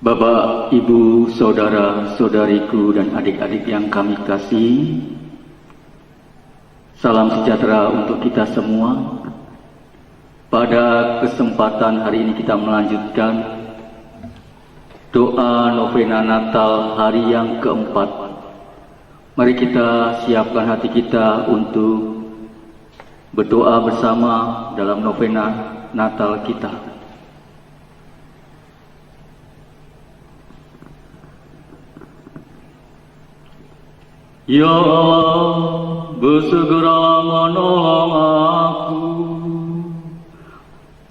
Bapak, Ibu, Saudara-saudariku dan adik-adik yang kami kasih, salam sejahtera untuk kita semua. Pada kesempatan hari ini kita melanjutkan doa novena Natal hari yang keempat. Mari kita siapkan hati kita untuk berdoa bersama dalam novena Natal kita. Ya Allah, bersegeralah menolong aku.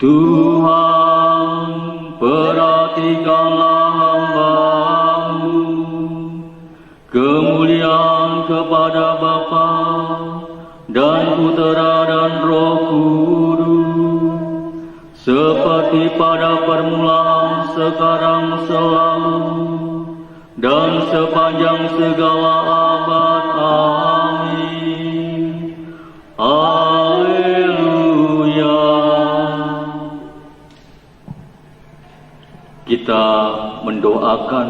Tuhan, perhatikanlah hamba-Mu. Kemuliaan kepada Bapa dan Putera dan Roh Kudus, seperti pada permulaan, sekarang, selalu, dan sepanjang segala abad. Amin. Haleluya. Kita mendoakan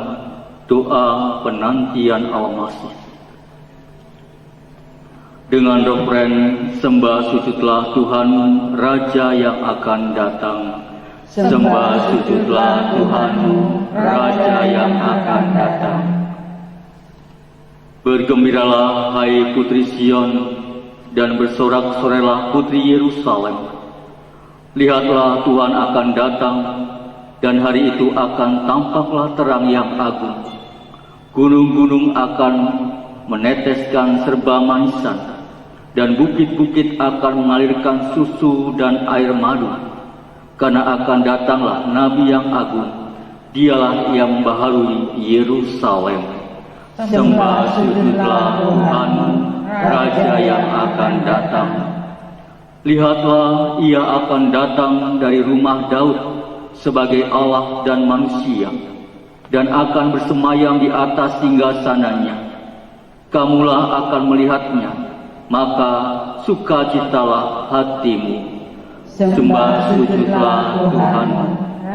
doa penantian Al-Masih dengan refren sembah sujudlah Tuhan Raja yang akan datang. Sembah sujudlah Tuhanmu, Raja yang akan datang. Bergembiralah hai putri Sion, dan bersorak-sorailah putri Yerusalem. Lihatlah Tuhan akan datang, dan hari itu akan tampaklah terang yang agung. Gunung-gunung akan meneteskan serba manisan, dan bukit-bukit akan mengalirkan susu dan air madu. Karena akan datanglah Nabi yang agung, dialah yang membaharui Yerusalem. Sembah sujudlah Tuhanmu, Raja yang akan datang. Lihatlah, ia akan datang dari rumah Daud sebagai Allah dan manusia, dan akan bersemayam di atas singgasananya. Kamulah akan melihatnya, maka sukacitalah hatimu. Sembah sujudlah Tuhan,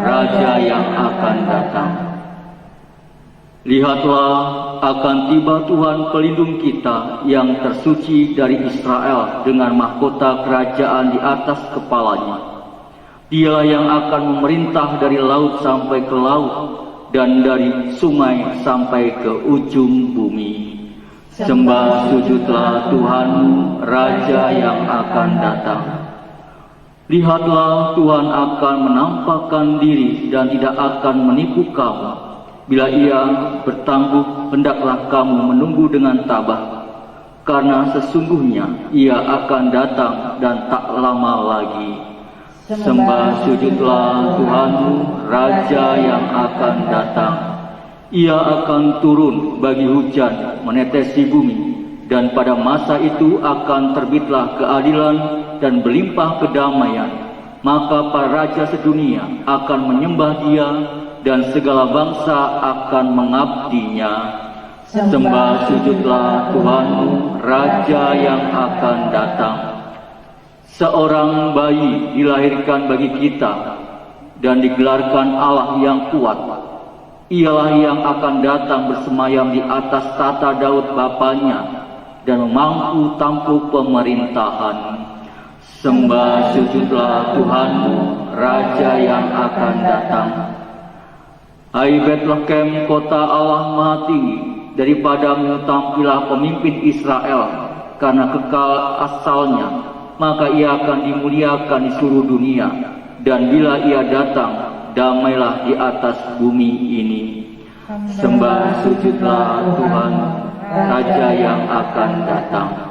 Raja yang akan datang. Lihatlah, akan tiba Tuhan pelindung kita yang tersuci dari Israel dengan mahkota kerajaan di atas kepalanya. Dialah yang akan memerintah dari laut sampai ke laut dan dari sungai sampai ke ujung bumi. Sembah sujudlah Tuhanmu, Raja yang akan datang. Lihatlah, Tuhan akan menampakkan diri dan tidak akan menipu kamu. Bila ia bertangguh, hendaklah kamu menunggu dengan tabah, karena sesungguhnya ia akan datang dan tak lama lagi. Sembah sujudlah Tuhanmu, Raja yang akan datang. Ia akan turun bagi hujan menetesi bumi, dan pada masa itu akan terbitlah keadilan dan berlimpah kedamaian. Maka para raja sedunia akan menyembah Dia, dan segala bangsa akan mengabdinya. Sembah sujudlah Tuhanmu, Raja yang akan datang. Seorang bayi dilahirkan bagi kita, dan digelarkan Allah yang kuat. Ialah yang akan datang bersemayam di atas tata Daud Bapanya, dan mampu tampuk pemerintahan. Sembah sujudlah Tuhanmu, Raja yang akan datang. Hai Bethlehem, kota Allah Maha Tinggi, daripadamu tampilah pemimpin Israel, karena kekal asalnya, maka ia akan dimuliakan di seluruh dunia, dan bila ia datang, damailah di atas bumi ini. Sembah sujudlah Tuhan, Raja yang akan datang.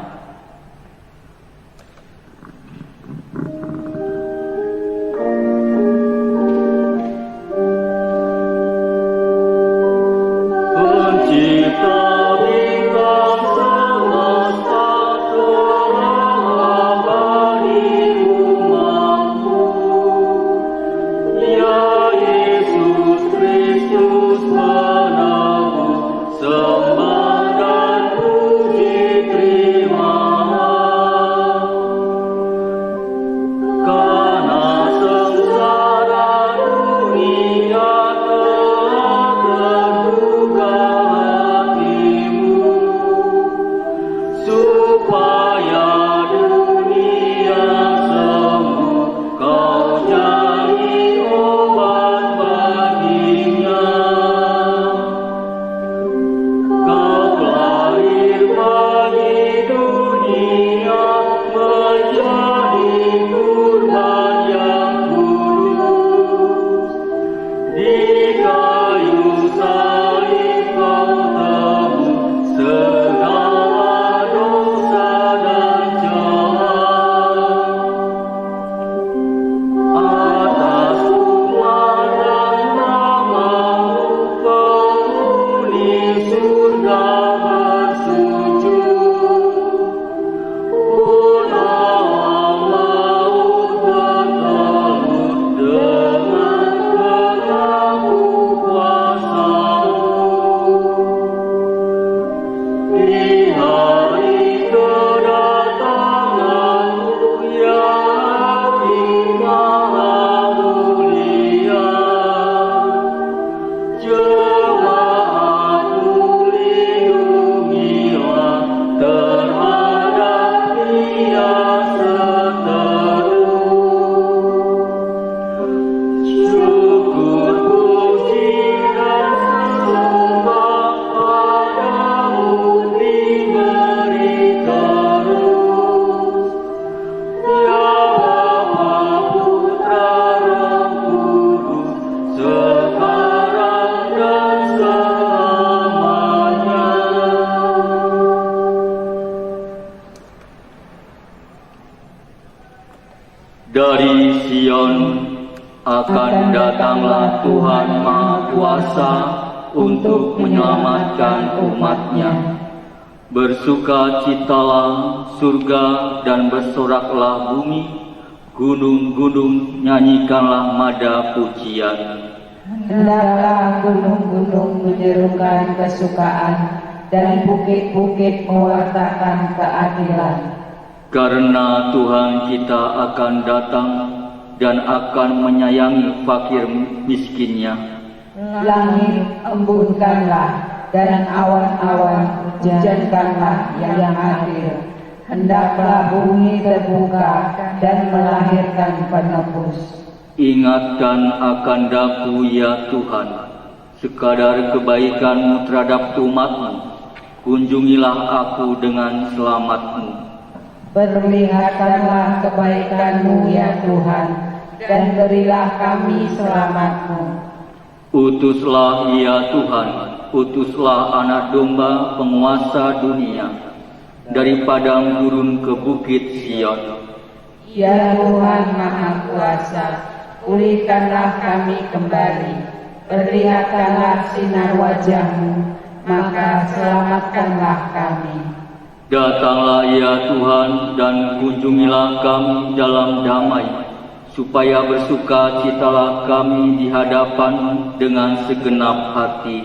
Sembah dan puji terima Dari Sion akan datanglah Tuhan Maha Kuasa untuk menyelamatkan umat-Nya. Bersukacitalah surga dan bersoraklah bumi, gunung-gunung nyanyikanlah mada pujian. Hendaklah gunung-gunung menyerukan kesukaan dan bukit-bukit mewartakan keadilan. Karena Tuhan kita akan datang dan akan menyayangi fakir miskinnya. Langit embunkanlah dan awan-awan hujankanlah yang adil. Hendaklah bumi terbuka dan melahirkan penebus. Ingatkan akan daku ya Tuhan, sekadar kebaikan-Mu terhadap umat-Mu. Kunjungilah aku dengan selamat-Mu. Perlihatkanlah kebaikan-Mu ya Tuhan, dan berilah kami selamat-Mu. Utuslah ya Tuhan, utuslah anak domba penguasa dunia, dari padang gurun ke bukit Sion. Ya Tuhan Maha Kuasa, pulihkanlah kami kembali, perlihatkanlah sinar wajah-Mu, maka selamatkanlah kami. Datanglah ya Tuhan dan kunjungilah kami dalam damai, supaya bersukacitalah kami di hadapan-Mu dengan segenap hati.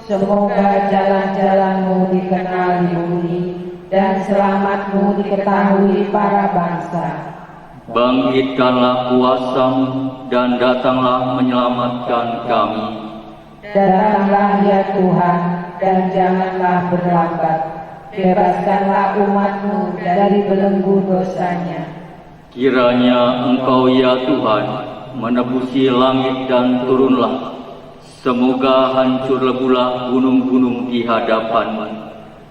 Semoga jalan-jalan-Mu dikenal di bumi, dan selamat-Mu diketahui para bangsa. Bangkitkanlah kuasa-Mu dan datanglah menyelamatkan kami. Datanglah ya Tuhan, dan janganlah berlambat. Bebaskanlah umat-Mu dari belenggu dosanya. Kiranya Engkau ya Tuhan menebusi langit dan turunlah. Semoga hancur lebuhlah gunung-gunung di hadapan-Mu.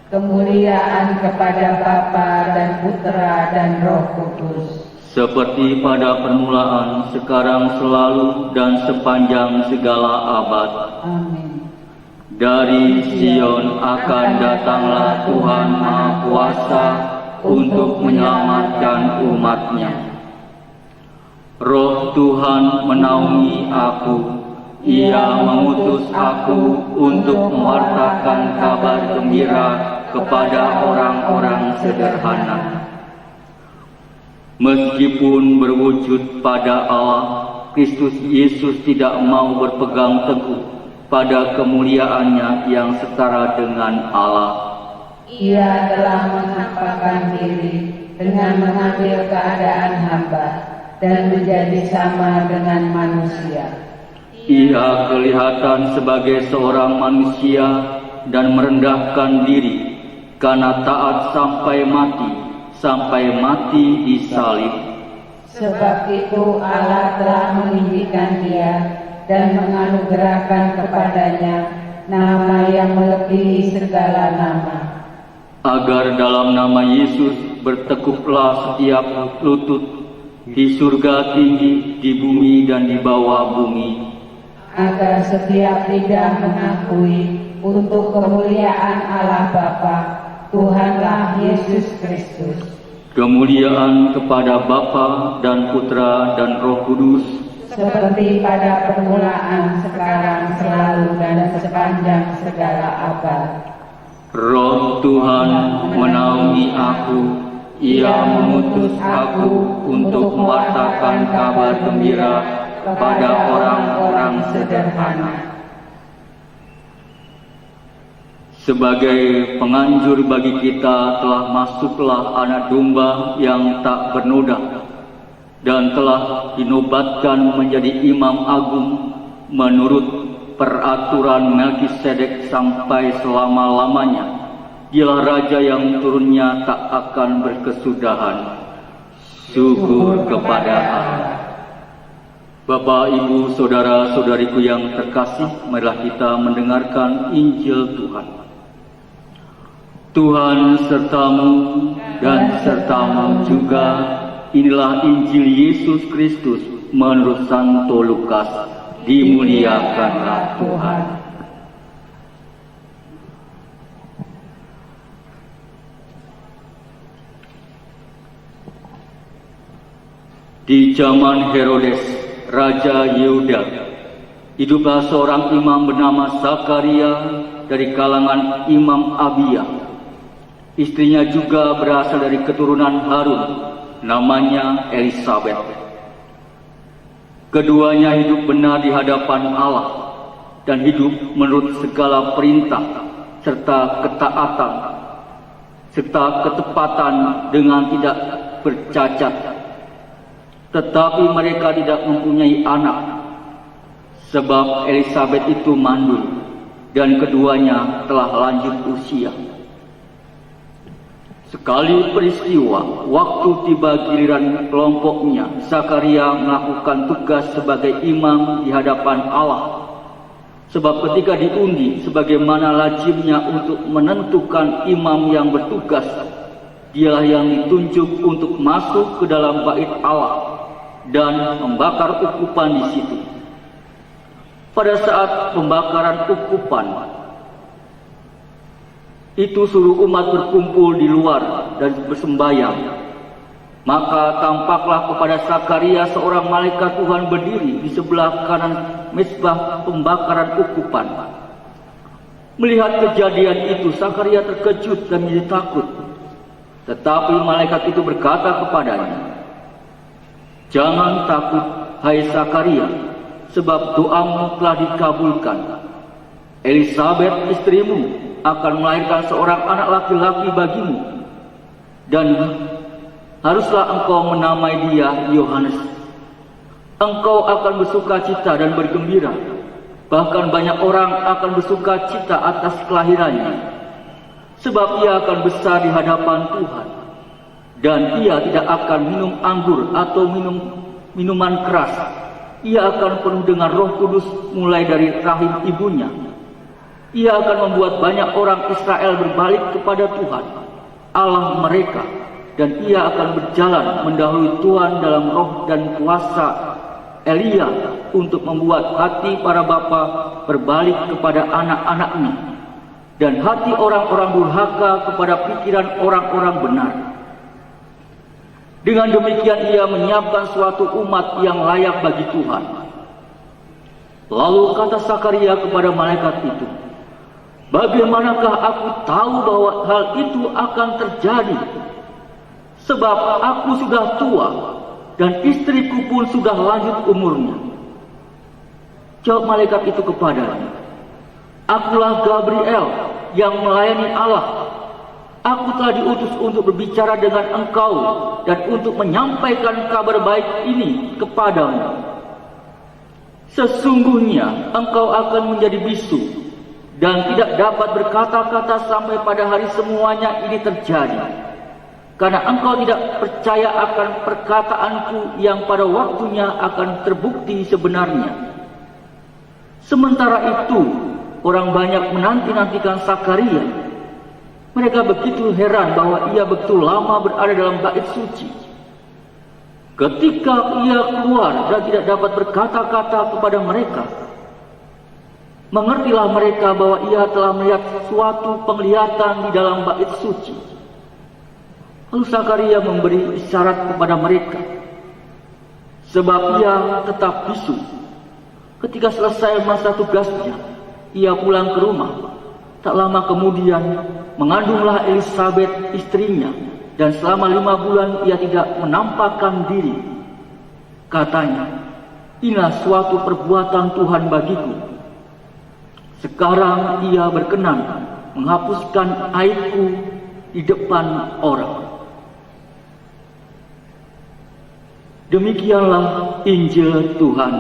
Kemuliaan kepada Bapa dan Putra dan Roh Kudus. Seperti pada permulaan, sekarang, selalu, dan sepanjang segala abad. Amin. Dari Sion akan datanglah Tuhan Maha Kuasa untuk menyelamatkan umat-Nya. Roh Tuhan menaungi aku, Ia mengutus aku untuk mewartakan kabar gembira kepada orang-orang sederhana. Meskipun berwujud pada Allah, Kristus Yesus tidak mau berpegang teguh pada kemuliaannya yang setara dengan Allah. Ia telah menampakkan diri dengan mengambil keadaan hamba dan menjadi sama dengan manusia. Ia kelihatan sebagai seorang manusia dan merendahkan diri karena taat sampai mati di salib. Sebab itu Allah telah meninggikan Dia dan menganugerahkan kepadanya nama yang melebihi segala nama. Agar dalam nama Yesus bertekuklah setiap lutut di surga tinggi, di bumi dan di bawah bumi. Agar setiap lidah mengakui untuk kemuliaan Allah Bapa, Tuhanlah Yesus Kristus. Kemuliaan kepada Bapa dan Putra dan Roh Kudus, seperti pada permulaan, sekarang, selalu, dan sepanjang segala abad. Roh Tuhan menaungi aku, Ia mengutus aku untuk mewartakan kabar gembira pada orang-orang sederhana. Sebagai penganjur bagi kita telah masuklah anak domba yang tak bernoda dan telah dinobatkan menjadi imam agung menurut peraturan Melkisedek sampai selama-lamanya. Dialah Raja yang turunnya tak akan berkesudahan. Syukur kepada Allah. Bapak, Ibu, Saudara-saudariku yang terkasih, marilah kita mendengarkan Injil Tuhan. Tuhan sertamu dan sertamu juga. Inilah Injil Yesus Kristus menurut Santo Lukas. Dimuliakanlah Tuhan. Di zaman Herodes, Raja Yehuda, hiduplah seorang imam bernama Zakaria dari kalangan Imam Abia. Istrinya juga berasal dari keturunan Harun, namanya Elisabet. Keduanya hidup benar di hadapan Allah dan hidup menurut segala perintah serta ketaatan serta ketepatan dengan tidak bercacat. Tetapi mereka tidak mempunyai anak, sebab Elisabet itu mandul dan keduanya telah lanjut usia. Sekali peristiwa, waktu tiba giliran kelompoknya, Zakaria melakukan tugas sebagai imam di hadapan Allah. Sebab ketika diundi, sebagaimana lazimnya untuk menentukan imam yang bertugas, dialah yang ditunjuk untuk masuk ke dalam bait Allah dan membakar ukupan di situ. Pada saat pembakaran ukupan itu, suruh umat berkumpul di luar dan bersembahyang. Maka tampaklah kepada Zakaria seorang malaikat Tuhan berdiri di sebelah kanan mezbah pembakaran ukupan. Melihat kejadian itu, Zakaria terkejut dan menjadi takut. Tetapi malaikat itu berkata kepadanya, "Jangan takut, hai Zakaria, sebab doamu telah dikabulkan. Elisabet istrimu akan melahirkan seorang anak laki-laki bagimu, dan haruslah engkau menamai dia Yohanes. Engkau akan bersukacita dan bergembira, bahkan banyak orang akan bersukacita atas kelahirannya, sebab ia akan besar di hadapan Tuhan, dan ia tidak akan minum anggur atau minuman keras. Ia akan penuh dengan Roh Kudus mulai dari rahim ibunya. Ia akan membuat banyak orang Israel berbalik kepada Tuhan, Allah mereka, dan ia akan berjalan mendahului Tuhan dalam roh dan kuasa Elia untuk membuat hati para bapa berbalik kepada anak-anaknya, dan hati orang-orang durhaka kepada pikiran orang-orang benar. Dengan demikian ia menyiapkan suatu umat yang layak bagi Tuhan." Lalu kata Zakaria kepada malaikat itu, "Bagaimanakah aku tahu bahwa hal itu akan terjadi? Sebab aku sudah tua dan istriku pun sudah lanjut umurnya." Jawab malaikat itu kepadanya, "Akulah Gabriel yang melayani Allah. Aku telah diutus untuk berbicara dengan engkau dan untuk menyampaikan kabar baik ini kepadamu. Sesungguhnya engkau akan menjadi bisu dan tidak dapat berkata-kata sampai pada hari semuanya ini terjadi, karena engkau tidak percaya akan perkataanku yang pada waktunya akan terbukti sebenarnya." Sementara itu, orang banyak menanti-nantikan Zakaria. Mereka begitu heran bahwa ia begitu lama berada dalam bait suci. Ketika ia keluar dan tidak dapat berkata-kata kepada mereka, mengertilah mereka bahwa ia telah melihat suatu penglihatan di dalam bait suci. Lalu Zakaria memberi isyarat kepada mereka, sebab ia tetap bisu. Ketika selesai masa tugasnya, ia pulang ke rumah. Tak lama kemudian mengandunglah Elizabeth istrinya, dan selama 5 bulan ia tidak menampakkan diri. Katanya, inilah suatu perbuatan Tuhan bagiku. Sekarang ia berkenan menghapuskan aibku di depan orang. Demikianlah Injil Tuhan.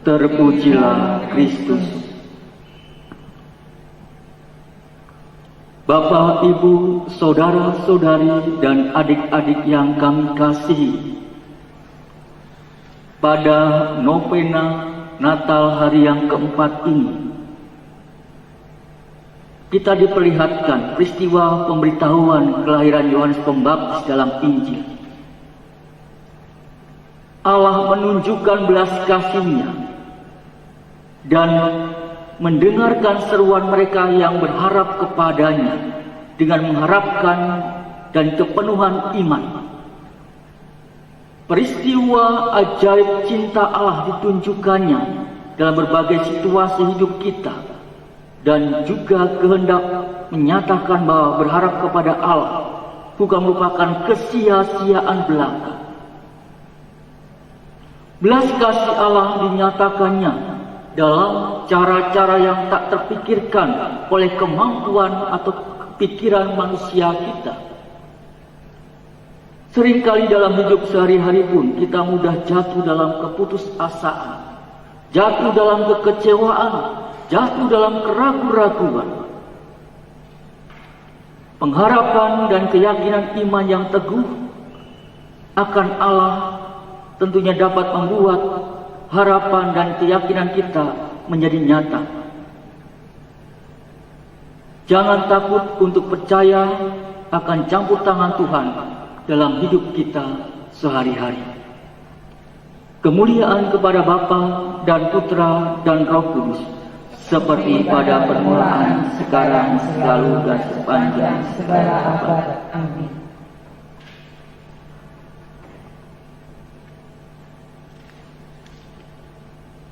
Terpujilah Kristus. Bapak, Ibu, saudara-saudari, dan adik-adik yang kami kasihi, pada novena Natal hari yang keempat ini, kita diperlihatkan peristiwa pemberitahuan kelahiran Yohanes Pembaptis dalam Injil. Allah menunjukkan belas kasih-Nya dan mendengarkan seruan mereka yang berharap kepadanya dengan mengharapkan dan kepenuhan iman. Peristiwa ajaib cinta Allah ditunjukkannya dalam berbagai situasi hidup kita, dan juga kehendak menyatakan bahwa berharap kepada Allah bukan merupakan kesia-siaan belaka. Belas kasih Allah dinyatakannya dalam cara-cara yang tak terpikirkan oleh kemampuan atau pikiran manusia kita. Seringkali dalam hidup sehari-hari pun kita mudah jatuh dalam keputusasaan, jatuh dalam kekecewaan, jatuh dalam keraguan-raguan. Pengharapan dan keyakinan iman yang teguh akan Allah tentunya dapat membuat harapan dan keyakinan kita menjadi nyata. Jangan takut untuk percaya akan campur tangan Tuhan dalam hidup kita sehari-hari. Kemuliaan kepada Bapa dan Putra dan Roh Kudus, seperti pada permulaan, sekarang, selalu, dan sepanjang segala abad. Amin.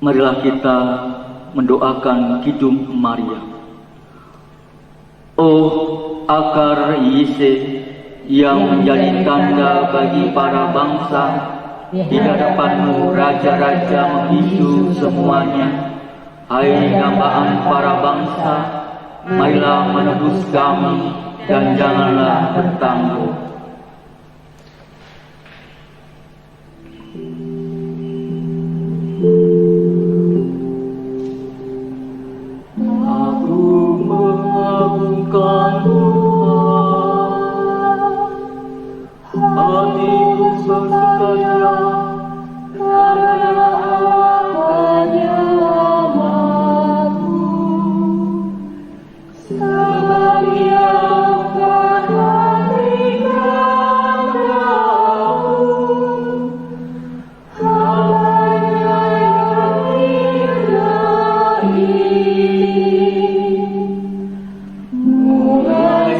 Marilah kita mendoakan Kidung Maria. Oh akar Yese yang menjadi tanda bagi para bangsa, di hadapan-Mu raja-raja membisu semuanya. Hai dambaan para bangsa, marilah menebus kami dan janganlah bertangguh. Mulai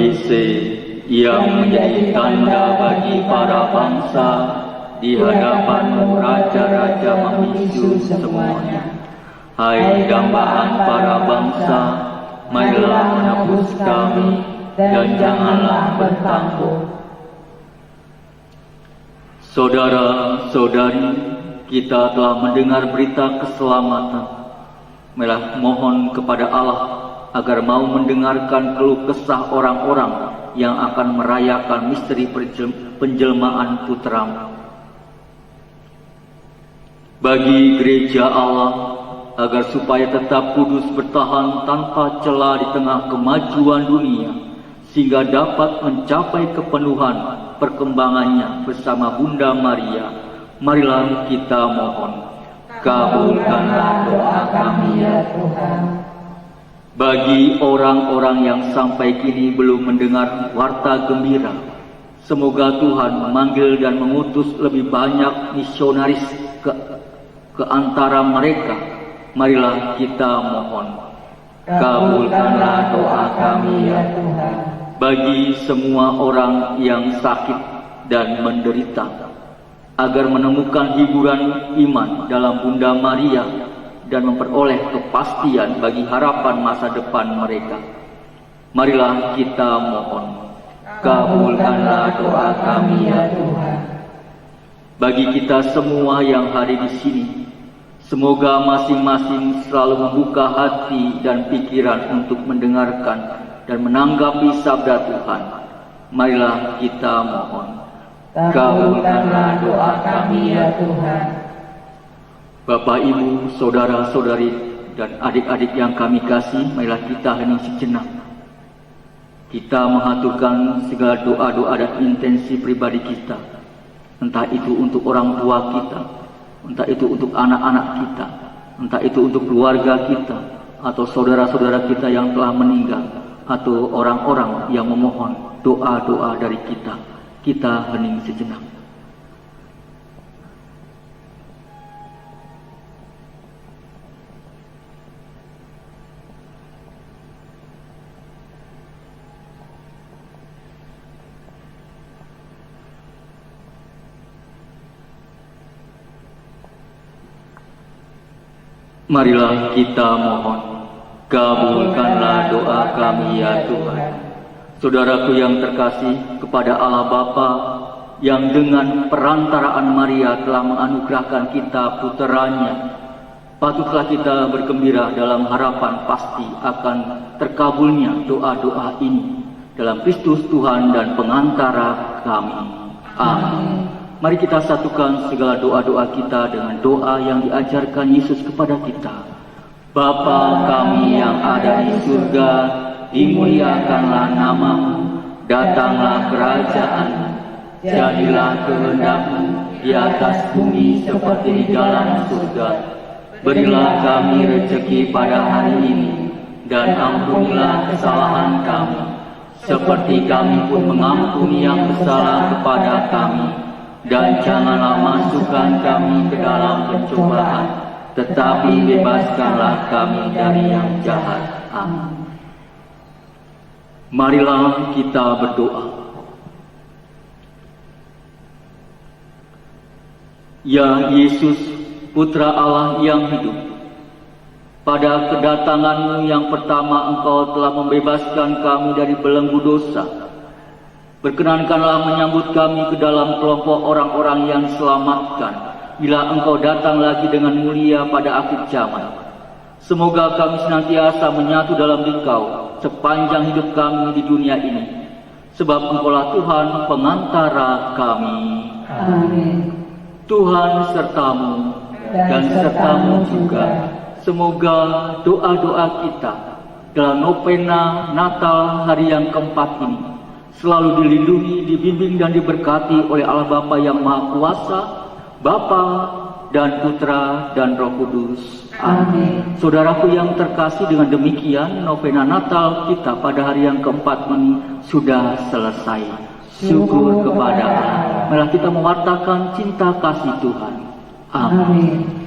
Yese yang menjadi tanda bagi para bangsa di hadapan raja-raja membisu semuanya. Hai dambaan para bangsa, marilah menebus kami dan janganlah bertangguh. Saudara-saudari, kita telah mendengar berita keselamatan. Marilah mohon kepada Allah agar mau mendengarkan keluh kesah orang-orang yang akan merayakan misteri penjelmaan Putra-Mu. Bagi gereja Allah, agar supaya tetap kudus bertahan tanpa celah di tengah kemajuan dunia, sehingga dapat mencapai kepenuhan perkembangannya bersama Bunda Maria, marilah kita mohon, kabulkanlah doa kami ya Tuhan. Bagi orang-orang yang sampai kini belum mendengar warta gembira, semoga Tuhan memanggil dan mengutus lebih banyak misionaris ke antara mereka. Marilah kita mohon, kabulkanlah doa kami ya Tuhan. Bagi semua orang yang sakit dan menderita, agar menemukan hiburan iman dalam Bunda Maria dan memperoleh kepastian bagi harapan masa depan mereka. Marilah kita mohon, kabulkanlah doa kami ya Tuhan. Bagi kita semua yang hadir di sini, semoga masing-masing selalu membuka hati dan pikiran untuk mendengarkan dan menanggapi sabda Tuhan. Marilah kita mohon, kabulkanlah doa kami ya Tuhan. Bapak, Ibu, saudara-saudari, dan adik-adik yang kami kasih, marilah kita hening sejenak. Kita mengaturkan segala doa-doa dan intensi pribadi kita. Entah itu untuk orang tua kita, entah itu untuk anak-anak kita, entah itu untuk keluarga kita, atau saudara-saudara kita yang telah meninggal, atau orang-orang yang memohon doa-doa dari kita. Kita hening sejenak. Marilah kita mohon, kabulkanlah doa kami ya Tuhan. Saudaraku yang terkasih, kepada Allah Bapa yang dengan perantaraan Maria telah menganugerahkan kita puteranya, patutlah kita bergembira dalam harapan pasti akan terkabulnya doa-doa ini dalam Kristus Tuhan dan pengantara kami. Amin. Mari kita satukan segala doa-doa kita dengan doa yang diajarkan Yesus kepada kita. Bapa kami yang ada di surga, dimuliakanlah nama-Mu, datanglah kerajaan-Mu, jadilah kehendak-Mu di atas bumi seperti di dalam surga. Berilah kami rezeki pada hari ini, dan ampunilah kesalahan kami, seperti kami pun mengampuni yang bersalah kepada kami. Dan janganlah masukkan kami ke dalam pencobaan, tetapi bebaskanlah kami dari yang jahat. Amin. Marilah kita berdoa. Ya Yesus, Putra Allah yang hidup, pada kedatangan-Mu yang pertama Engkau telah membebaskan kami dari belenggu dosa. Berkenankanlah menyambut kami ke dalam kelompok orang-orang yang diselamatkan bila Engkau datang lagi dengan mulia pada akhir zaman. Semoga kami senantiasa menyatu dalam Dikau sepanjang hidup kami di dunia ini, sebab Engkaulah Tuhan pengantara kami. Amin. Tuhan serta-Mu dan serta-Mu juga. Semoga doa-doa kita dalam novena Natal hari yang keempat ini selalu dilindungi, dibimbing dan diberkati oleh Allah Bapa yang Maha Kuasa, Bapa dan Putra dan Roh Kudus. Amin. Saudaraku yang terkasih, dengan demikian novena Natal kita pada hari yang keempat ini sudah selesai. Syukur kepada Allah. Marilah kita mewartakan cinta kasih Tuhan. Amin.